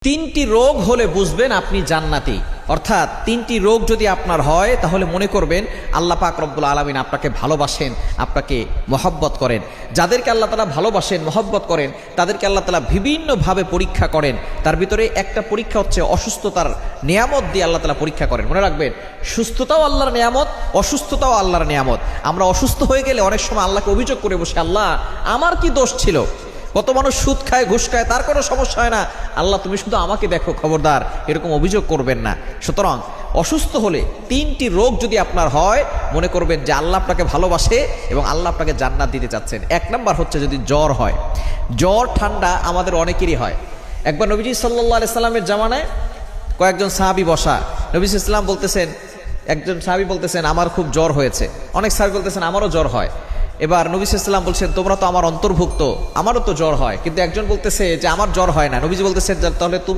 তিনটি রোগ হলে বুঝবেন আপনি জান্নাতি। অর্থাৎ তিনটি রোগ যদি আপনার হয় তাহলে মনে করবেন আল্লাহ পাক রব্বুল আলামিন আপনাকে ভালোবাসেন, আপনাকে মহব্বত করেন। যাদেরকে আল্লাহ তাআলা ভালোবাসেন, মহব্বত করেন, তাদেরকে আল্লাহ তাআলা বিভিন্নভাবে পরীক্ষা করেন। তার ভিতরে একটা পরীক্ষা হচ্ছে অসুস্থতার নিয়ামত দিয়ে আল্লাহ তাআলা পরীক্ষা করেন। মনে রাখবেন, সুস্থতাও আল্লাহর নিয়ামত, অসুস্থতাও আল্লাহর নিয়ামত। আমরা অসুস্থ হয়ে গেলে অনেক সময় আল্লাহকে অভিযোগ করে বসে, আল্লাহ আমার কি দোষ ছিল? কত মানুষ সুদ খায়, ঘুষ খায়, তার কোনো সমস্যা হয় না, আল্লাহ তুমি শুধু আমাকে দেখো, খবরদার এরকম অভিযোগ করবেন না। সুতরাং অসুস্থ হলে তিনটি রোগ যদি আপনার হয়, মনে করবেন যে আল্লাহ আপনাকে ভালোবাসে এবং আল্লাহ আপনাকে জান্নাত দিতে চাচ্ছেন। এক নাম্বার হচ্ছে যদি জ্বর হয়। জ্বর ঠান্ডা আমাদের অনেকেরই হয়। একবার নবীজি সাল্লাল্লাহু আলাইহি সাল্লামের জামানায় কয়েকজন সাহাবী বসা, নবী সাল্লাল্লাহু আলাইহি সাল্লাম বলতেছেন, একজন সাহাবী বলতেছেন আমার খুব জ্বর হয়েছে, অনেক সাহাবী বলতেছেন আমারও জ্বর হয়। এবার নবী সাল্লাল্লাহু আলাইহি সাল্লাম বলছেন তোমরা তো আমার অন্তর্ভুক্ত, আমারও তো জ্বর হয়। কিন্তু একজন বলতেছে যে আমার জ্বর হয় না। নবীজি বলতেছেন তাহলে তুমি